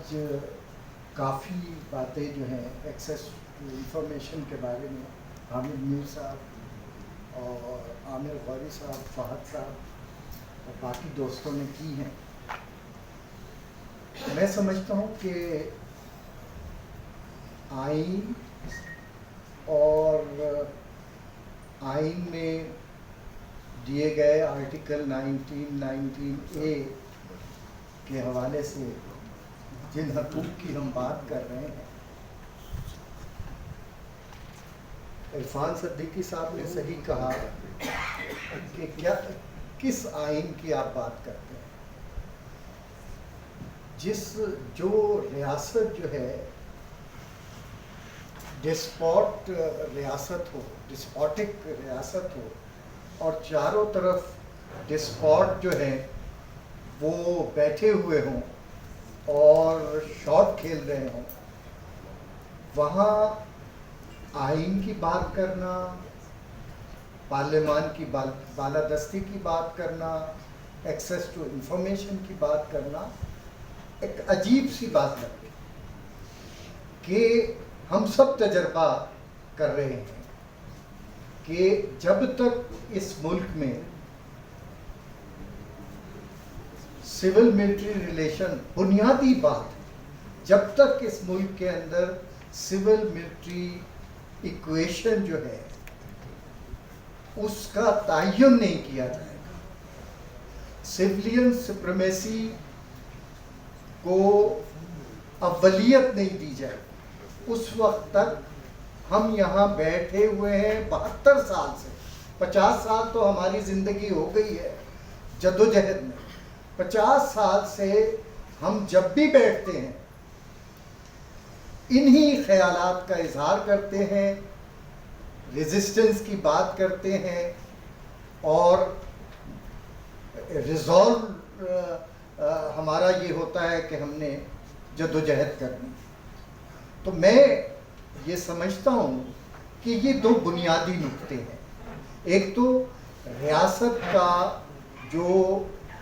آج کافی باتیں جو ہیں ایکسیس ٹو انفارمیشن کے بارے میں حامد میر صاحب اور عامر غوری صاحب، فہد صاحب اور باقی دوستوں نے کی ہیں. میں سمجھتا ہوں کہ آئین اور آئین میں دیے گئے آرٹیکل 19(a) کے حوالے سے جن حقوق کی ہم بات کر رہے ہیں، عرفان صدیقی صاحب نے صحیح کہا کہ کس آئین کی آپ بات کرتے ہیں. جو ریاست جو ہے ڈسپوٹ ریاست ہو، ڈسپوٹک ریاست ہو، اور چاروں طرف ڈسپوٹ جو ہے وہ بیٹھے ہوئے ہوں اور شاٹ کھیل رہے ہوں، وہاں آئین کی بات کرنا، پارلیمان کی بالادستی کی بات کرنا، ایکسیس ٹو انفارمیشن کی بات کرنا ایک عجیب سی بات لگتی کہ ہم سب تجربہ کر رہے ہیں کہ جب تک اس ملک میں سول ملٹری ریلیشن بنیادی بات، جب تک اس ملک کے اندر سول ملٹری ایکویشن جو ہے اس کا تعین نہیں کیا جائے گا، سولین سپریمیسی کو اولیت نہیں دی جائے گی، اس وقت تک ہم یہاں بیٹھے ہوئے ہیں 72 سال سے. 50 سال تو ہماری زندگی ہو گئی ہے جدوجہد میں. 50 سال سے ہم جب بھی بیٹھتے ہیں انہی خیالات کا اظہار کرتے ہیں، ریزسٹنس کی بات کرتے ہیں اور ریزالو ہمارا یہ ہوتا ہے کہ ہم نے جدوجہد کرنی. تو میں یہ سمجھتا ہوں کہ یہ دو بنیادی نکتے ہیں. ایک تو ریاست کا جو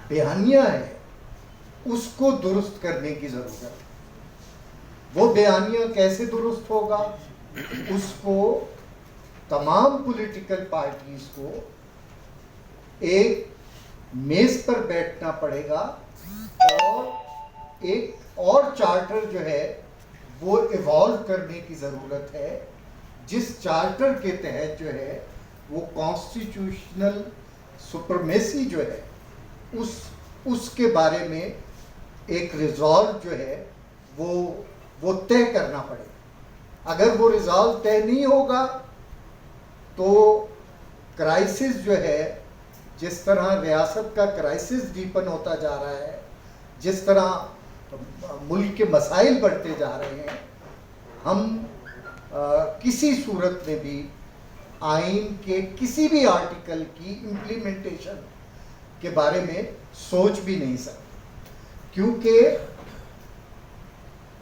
بیانیہ ہے اس کو درست کرنے کی ضرورت ہے. وہ بیانیہ کیسے درست ہوگا؟ اس کو تمام پولیٹیکل پارٹیز کو ایک میز پر بیٹھنا پڑے گا اور ایک اور چارٹر جو ہے وہ ایوالو کرنے کی ضرورت ہے، جس چارٹر کے تحت جو ہے وہ کانسٹیٹیوشنل سپرمیسی جو ہے اس کے بارے میں ایک ریزالو جو ہے وہ طے کرنا پڑے گا. اگر وہ ریزالو طے نہیں ہوگا تو کرائسس جو ہے، جس طرح ریاست کا کرائسس ڈیپن ہوتا جا رہا ہے، جس طرح ملک کے مسائل بڑھتے جا رہے ہیں، ہم کسی صورت میں بھی آئین کے کسی بھی آرٹیکل کی امپلیمنٹیشن کے بارے میں سوچ بھی نہیں سکتے، کیونکہ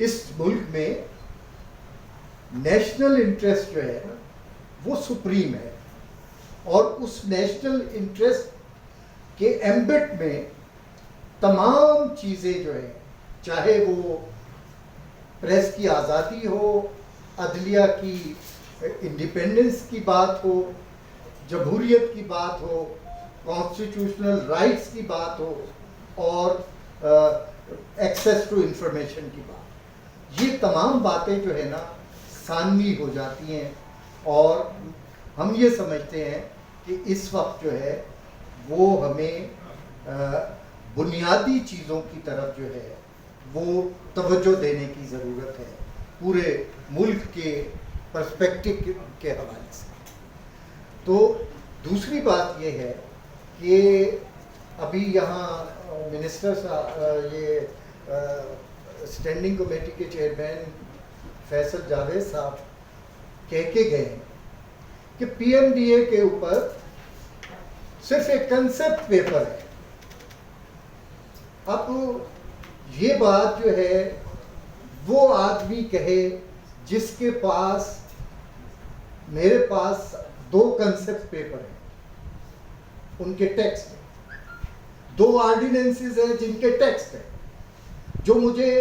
اس ملک میں نیشنل انٹرسٹ جو ہے وہ سپریم ہے، اور اس نیشنل انٹرسٹ کے ایمبٹ میں تمام چیزیں جو ہیں، چاہے وہ پریس کی آزادی ہو، عدلیہ کی انڈیپینڈنس کی بات ہو، جمہوریت کی بات ہو، کانسٹیٹیوشنل رائٹس کی بات ہو، اور ایکسیس ٹو انفارمیشن کی بات، یہ تمام باتیں جو ہے نا ثانوی ہو جاتی ہیں. اور ہم یہ سمجھتے ہیں کہ اس وقت جو ہے وہ ہمیں بنیادی چیزوں کی طرف جو ہے وہ توجہ دینے کی ضرورت ہے پورے ملک کے پرسپیکٹو کے حوالے سے. تو دوسری بات یہ ہے کہ ابھی یہاں منسٹر صاحب، یہ اسٹینڈنگ کمیٹی کے چیئرمین فیصل جاوید صاحب کہہ کے گئے کہ پی ایم ڈی اے کے اوپر صرف ایک کنسپٹ پیپر ہے. اب یہ بات جو ہے وہ آدمی کہے جس کے پاس، میرے پاس 2 کنسپٹ پیپر ہیں، ان کے ٹیکسٹ ہیں، 2 آرڈیننسز ہیں جن کے ٹیکسٹ ہیں، جو مجھے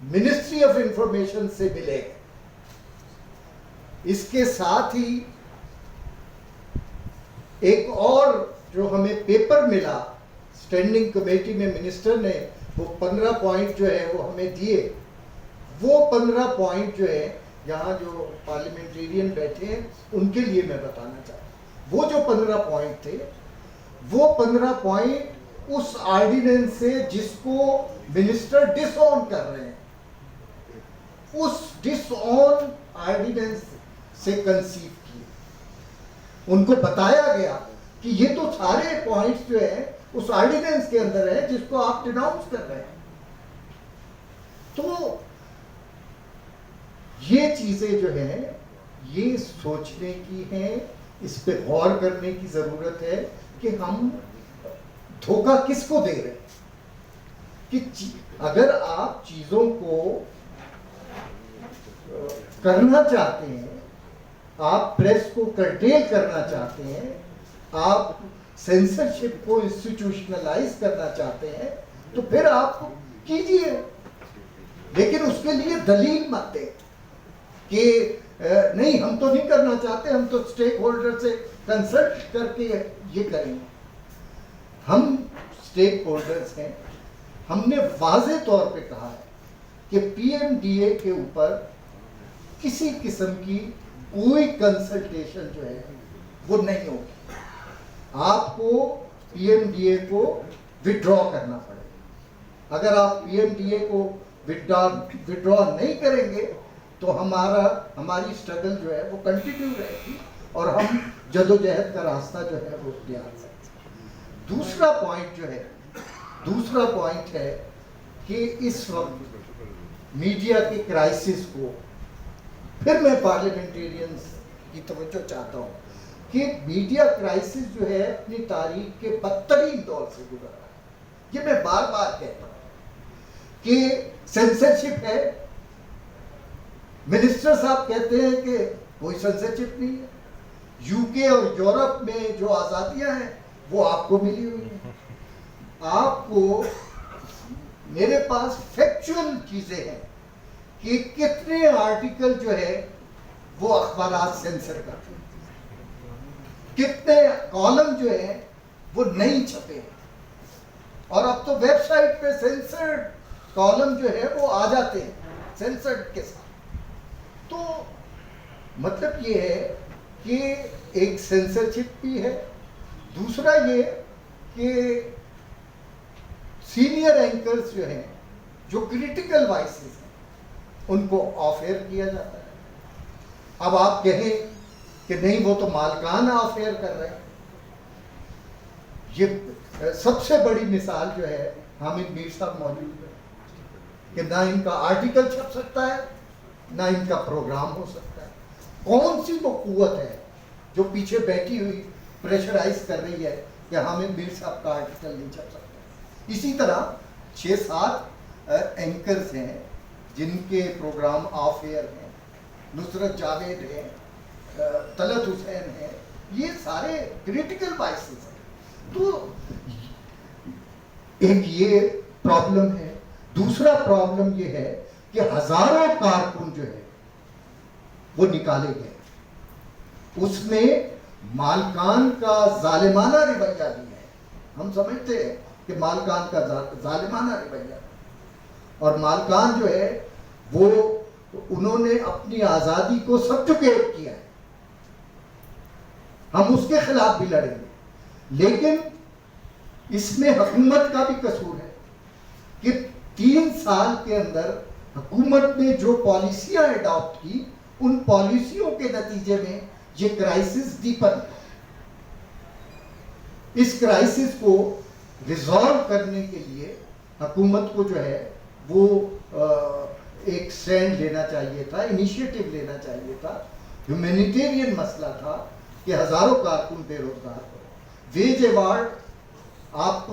منسٹری آف انفارمیشن سے ملے گا. اس کے ساتھ ہی ایک اور جو ہمیں پیپر ملا اسٹینڈنگ کمیٹی میں، منسٹر نے وہ 15 پوائنٹ جو ہے وہ ہمیں دیے. وہ 15 پوائنٹ جو ہے یہاں جو پارلیمنٹیرین بیٹھے ہیں ان کے لیے میں بتانا چاہتا ہوں. وہ جو 15 پوائنٹ تھے، وہ 15 پوائنٹ اس آرڈیننس سے جس کو منسٹر ڈس آن کر رہے ہیں، اس ڈس آن آرڈیننس سے کنسیو کیے. ان کو بتایا گیا کہ یہ تو سارے پوائنٹس جو ہیں اس آرڈیننس کے اندر ہیں جس کو آپ ڈیناؤنس کر رہے ہیں. تو یہ چیزیں جو ہیں یہ سوچنے کی ہیں، اس پہ غور کرنے کی ضرورت ہے کہ ہم دھوکہ کس کو دے رہے ہیں. کہ اگر آپ چیزوں کو کرنا چاہتے ہیں، آپ پریس کو کرٹیل کرنا چاہتے ہیں، آپ سینسرشپ کو انسٹیٹیوشنلائز کرنا چاہتے ہیں، تو پھر آپ کیجئے، لیکن اس کے لیے دلیل مت دیں کہ نہیں ہم تو نہیں کرنا چاہتے، ہم تو اسٹیک ہولڈر سے کنسلٹ کر کے یہ کریں گے. ہم اسٹیک ہولڈرز ہیں، ہم نے واضح طور پہ کہا ہے کہ پی ایم ڈی اے کے اوپر کسی قسم کی کوئی کنسلٹیشن جو ہے وہ نہیں ہوگی. آپ کو پی ایم ڈی اے کو وڈرا کرنا پڑے گا. اگر آپ پی ایم ڈی اے کو وڈرا نہیں کریں گے تو ہماری اسٹرگل جو ہے وہ کنٹینیو رہے گی اور ہم جدوجہد کا راستہ جو ہے وہ اختیار کریں. دوسرا پوائنٹ ہے کہ اس وقت میڈیا کے کرائسس کو، پھر میں پارلیمنٹیرینز کی توجہ چاہتا ہوں کہ میڈیا کرائسس جو ہے اپنی تاریخ کے بدترین دور سے گزر رہا ہے. یہ میں بار بار کہتا ہوں کہ سینسرشپ ہے. منسٹر صاحب کہتے ہیں کہ کوئی سینسرشپ نہیں ہے. یو کے اور یورپ میں جو آزادیاں ہیں وہ آپ کو ملی ہوئی ہیں. آپ کو، میرے پاس فیکچول چیزیں ہیں کہ کتنے آرٹیکل جو ہے وہ اخبارات سینسر کرتے ہیں، کتنے کالم جو ہیں وہ نہیں چھپے ہیں، اور اب تو ویب سائٹ پہ سینسرڈ کالم جو ہے وہ آ جاتے ہیں سینسرڈ کے ساتھ. تو مطلب یہ ہے کہ ایک سینسرشپ بھی ہے. دوسرا یہ کہ سینئر اینکرز جو ہیں، جو کریٹیکل وائسز ہیں، ان کو آف ایئر کیا جاتا ہے. اب آپ کہیں کہ نہیں وہ تو مالکان آف ایئر کر رہے ہیں. یہ سب سے بڑی مثال جو ہے حامد میر صاحب موجود ہے کہ نہ ان کا آرٹیکل چھپ سکتا ہے، نہ ان کا پروگرام ہو سکتا ہے. کون سی وہ قوت ہے جو پیچھے بیٹھی ہوئی پریشرائز کر رہی ہے کہ حامد میر صاحب کا آرٹیکل نہیں چھپ سکتا. اسی طرح 6-7 اینکرز ہیں جن کے پروگرام آف ایئر ہیں. نصرت جاوید ہیں، طلعت حسین ہیں، یہ سارے کریٹیکل وائسز ہیں. تو ایک یہ پرابلم ہے. دوسرا پرابلم یہ ہے کہ ہزاروں کارکن جو ہے وہ نکالے گئے. اس میں مالکان کا ظالمانہ رویہ بھی ہے. ہم سمجھتے ہیں کہ مالکان کا ظالمانہ رویہ، اور مالکان جو ہے وہ انہوں نے اپنی آزادی کو سبجوگیٹ کیا ہے. ہم اس کے خلاف بھی لڑیں گے، لیکن اس میں حکومت کا بھی قصور ہے کہ 3 سال کے اندر حکومت نے جو پالیسیاں اڈاپٹ کی، ان پالیسیوں کے نتیجے میں یہ کرائسس ڈیپن ہے. اس کرائسس کو ریزالو کرنے کے لیے حکومت کو جو ہے وہ ایک سٹینڈ لینا چاہیے تھا، انیشیٹو لینا چاہیے تھا. ہیومینیٹیرین مسئلہ تھا کہ ہزاروں کارکن بے روزگار ہو. ویج ایوارڈ آپ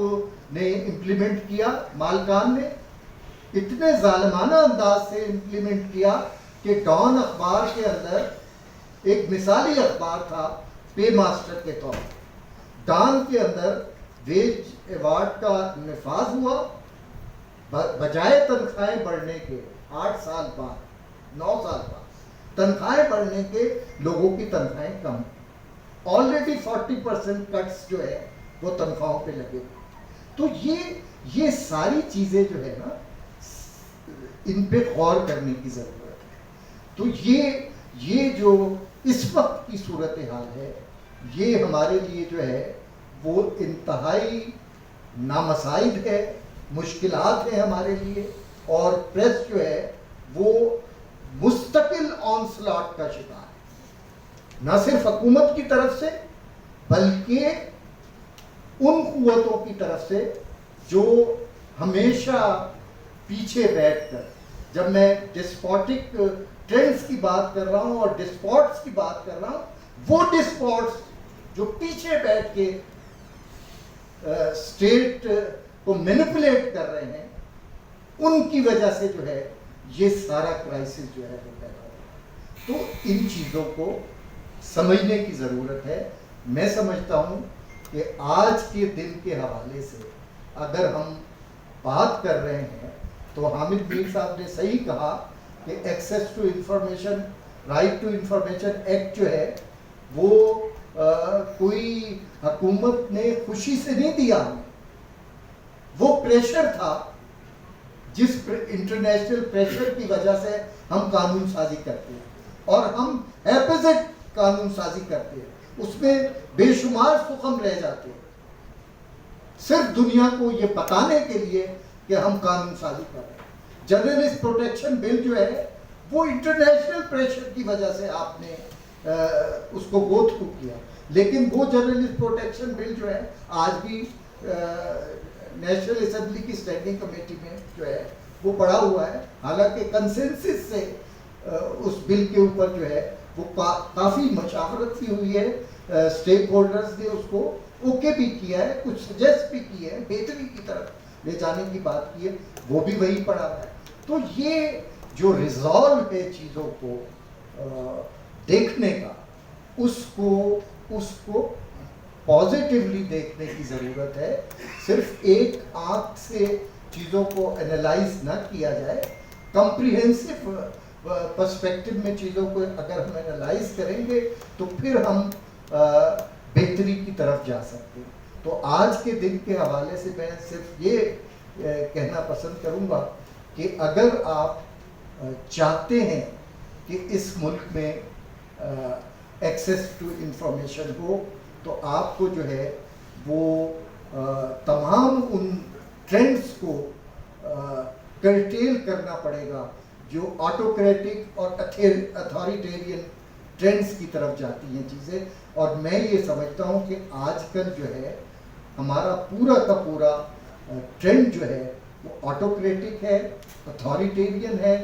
نے امپلیمنٹ کیا، مالکان نے اتنے ظالمانہ انداز سے امپلیمنٹ کیا کہ ڈان اخبار کے اندر ایک مثالی اخبار تھا پے ماسٹر کے طور پر. ڈان کے اندر ویج ایوارڈ کا نفاذ ہوا بجائے تنخواہیں بڑھنے کے 8 سال بعد 9 سال بعد تنخواہیں بڑھنے کے لوگوں کی تنخواہیں کم ہیں. آلریڈی 40% کٹس جو ہے وہ تنخواہوں پہ لگے ہوئے. تو یہ ساری چیزیں جو ہے نا ان پہ غور کرنے کی ضرورت ہے. تو یہ جو اس وقت کی صورتحال ہے یہ ہمارے لیے جو ہے وہ انتہائی نامساعد ہے, مشکلات ہیں ہمارے لیے, اور پریس جو ہے وہ مستقل آنسلاٹ کا شکار ہے, نہ صرف حکومت کی طرف سے بلکہ ان قوتوں کی طرف سے جو ہمیشہ پیچھے بیٹھ کر, جب میں ڈسپوٹک ٹرینڈز کی بات کر رہا ہوں اور ڈسپوٹس کی بات کر رہا ہوں, وہ ڈسپوٹس جو پیچھے بیٹھ کے اسٹیٹ کو مینیپولیٹ کر رہے ہیں, ان کی وجہ سے جو ہے یہ سارا کرائسس جو ہے وہ پیدا ہو رہا ہے. تو ان چیزوں کو سمجھنے کی ضرورت ہے. میں سمجھتا ہوں کہ آج کے دن کے حوالے سے اگر ہم بات کر رہے ہیں تو حامد میر صاحب نے صحیح کہا کہ access to information, right to information act جو ہے وہ کوئی حکومت نے خوشی سے نہیں دیا ہمیں, وہ پریشر تھا جس انٹرنیشنل پریشر کی وجہ سے ہم قانون سازی کرتے ہیں, اور ہم اپوزٹ قانون سازی کرتے ہیں, اس میں بے شمار سخن رہ جاتے ہیں صرف دنیا کو یہ بتانے کے لیے کہ ہم قانون سازی کر رہے ہیں. جرنلسٹ پروٹیکشن بل جو ہے وہ انٹرنیشنل پریشر کی وجہ سے آپ نے اس کو گو تھرو کیا, لیکن وہ جرنلسٹ پروٹیکشن بل جو ہے آج بھی نیشنل اسمبلی کی اسٹینڈنگ کمیٹی میں جو ہے وہ پڑا ہوا ہے, حالانکہ کنسنسس سے اس بل کے اوپر جو ہے وہ کافی مشاورت بھی ہوئی ہے, اسٹیک ہولڈرز نے اس کو اوکے بھی کیا ہے, کچھ سجیسٹ بھی کیے ہیں, بہتری کی طرف لے جانے کی بات کی ہے, وہ بھی وہی پڑا ہے. تو یہ جو ریزالو ہے چیزوں کو دیکھنے کا, اس کو پازیٹیولی دیکھنے کی ضرورت ہے. صرف ایک آنکھ سے چیزوں کو انالائز نہ کیا جائے, کمپریہنسو پرسپیکٹو میں چیزوں کو اگر ہم انالائز کریں گے تو پھر ہم بہتری کی طرف جا سکتے ہیں. تو آج کے دن کے حوالے سے میں صرف یہ کہنا پسند کروں گا کہ اگر آپ چاہتے ہیں کہ اس ملک میں ایکسیس ٹو انفارمیشن ہو, تو آپ کو جو ہے وہ تمام ان ٹرینڈز کو کرٹیل کرنا پڑے گا جو آٹوکریٹک اور اتھارٹیرین ٹرینڈز کی طرف جاتی ہیں چیزیں. اور میں یہ سمجھتا ہوں کہ آج کل جو ہے ہمارا پورا کا پورا ٹرینڈ جو ہے وہ آٹوکریٹک ہے, اتھارٹیرین ہے.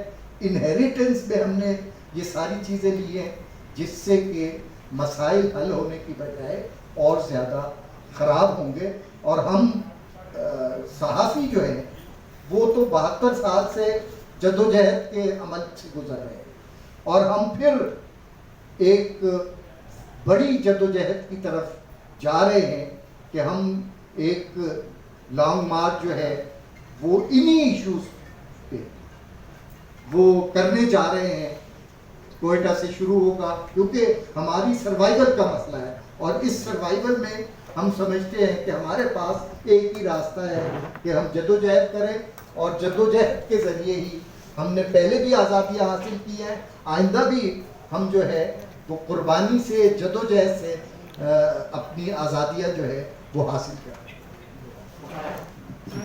انہیریٹنس میں ہم نے یہ ساری چیزیں لی ہیں جس سے کہ مسائل حل ہونے کی بجائے اور زیادہ خراب ہوں گے. اور ہم صحافی جو ہیں وہ تو 72 سال سے جدوجہد کے عمل سے گزر رہے ہیں, اور ہم پھر ایک بڑی جدوجہد کی طرف جا رہے ہیں کہ ہم ایک لانگ مارچ جو ہے وہ انہی ایشوز پہ وہ کرنے جا رہے ہیں. کوئٹہ سے شروع ہوگا کیونکہ ہماری سروائیول کا مسئلہ ہے, اور اس سروائیول میں ہم سمجھتے ہیں کہ ہمارے پاس ایک ہی راستہ ہے کہ ہم جدوجہد کریں, اور جدوجہد کے ذریعے ہی ہم نے پہلے بھی آزادیاں حاصل کی ہیں, آئندہ بھی ہم جو ہے وہ قربانی سے جدوجہد سے اپنی آزادیاں جو ہے وہ حاصل کریں.